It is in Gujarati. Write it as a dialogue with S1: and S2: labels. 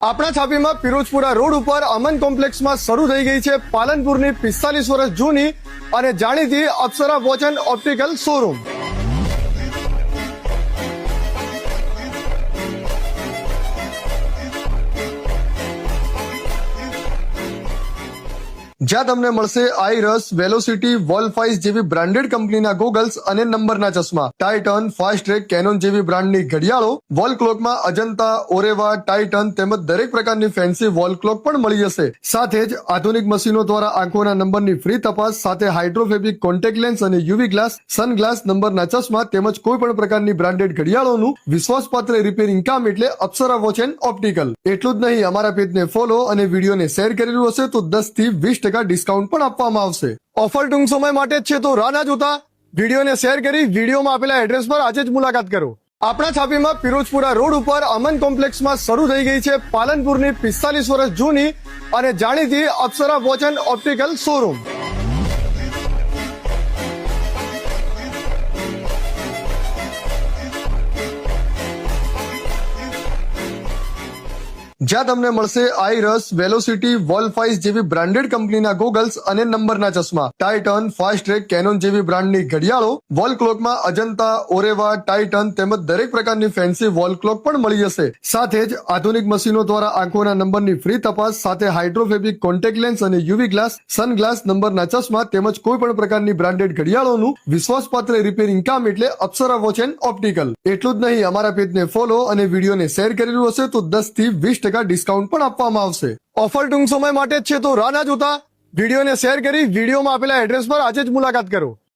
S1: આપણા છાપીમાં પિરોજપુરા રોડ ઉપર અમન કોમ્પ્લેક્સમાં શરૂ થઈ ગઈ છે પાલનપુરની 45 વર્ષ જૂની અને જાણીતી અપ્સરા વોચ એન્ડ ઓપ્ટિકલ શોરૂમ। જ્યાં તમને મળશે આઈરસ, વેલોસિટી, વોલફાઇસ જેવી બ્રાન્ડેડ કંપનીના ગોગલ્સ અને નંબરના ચશ્મા, ટાઇટન, ફાસ્ટ ટ્રેક, કેનોન જેવી બ્રાન્ડની ઘડિયાળો, વોલ ક્લોકમાં અજંતા, ઓરેવા, ટાઇટન તેમજ દરેક પ્રકારની ફેન્સી વોલ ક્લોક પણ મળી જશે। સાથે જ આધુનિક મશીનો દ્વારા આંખોના નંબરની ફ્રી તપાસ સાથે હાઇડ્રોફેબિક કોન્ટેક્ટ લેન્સ અને યુવી ગ્લાસ, સનગ્લાસ, નંબરના ચશ્મા તેમજ કોઈ પણ પ્રકારની બ્રાન્ડેડ ઘડિયાળોનું વિશ્વાસપાત્ર રિપેરિંગ કામ એટલે અપ્સરા વોચ એન્ડ ઓપ્ટિકલ। એટલું જ નહીં, અમારા પેજને ફોલો અને વિડીયોને શેર કરેલું હશે તો 10 થી 20% ડિસ્કાઉન્ટ પણ આપવામાં આવશે। ઓફર ટૂંક સમય માટે જ છે તો રાહ ના જોતા વિડીયોને શેર કરી વિડીયોમાં આપેલા એડ્રેસ પર આજે જ મુલાકાત કરો। આપણા છાપીમાં પિરોજપુરા રોડ ઉપર અમન કોમ્પ્લેક્સમાં શરૂ થઈ ગઈ છે પાલનપુરની 45 વર્ષ જૂની અને જાણીતી અપ્સરા વોચ એન્ડ ઓપ્ટિકલ શોરૂમ। જ્યાં તમને મળશે આઈરસ, વેલોસિટી, વોલફાઇસ જેવી બ્રાન્ડેડ કંપનીના ગોગલ્સ અને નંબરના ચશ્મા, ટાઇટન, ફાસ્ટ ટ્રેક, કેનોન જેવી બ્રાન્ડની ઘડિયાળો, વોલ ક્લોકમાં અજંતા, ઓરેવા, ટાઇટન તેમજ દરેક પ્રકારની ફેન્સી વોલ ક્લોક પણ મળી જશે। સાથે જ આધુનિક મશીનો દ્વારા આંખોના નંબરની ફ્રી તપાસ સાથે હાઇડ્રોફેબિક કોન્ટેક્ટ લેન્સ અને યુવી ગ્લાસ, સનગ્લાસ, નંબરના ચશ્મા તેમજ કોઈ પણ પ્રકારની બ્રાન્ડેડ ઘડિયાળોનું વિશ્વાસપાત્ર રિપેરિંગ કામ એટલે અપ્સરા વોચ એન્ડ ઓપ્ટિકલ। એટલું જ નહીં, અમારા પેજને ફોલો અને વિડીયોને શેર કરેલું હશે તો 10 થી 20% ડિસ્કાઉન્ટ પણ આપવામાં આવશે। ઓફર ટૂંક સમય માટે જ છે તો રાહ ના જોતા વિડીયોને શેર કરી વિડીયોમાં આપેલા એડ્રેસ પર આજે જ મુલાકાત કરો।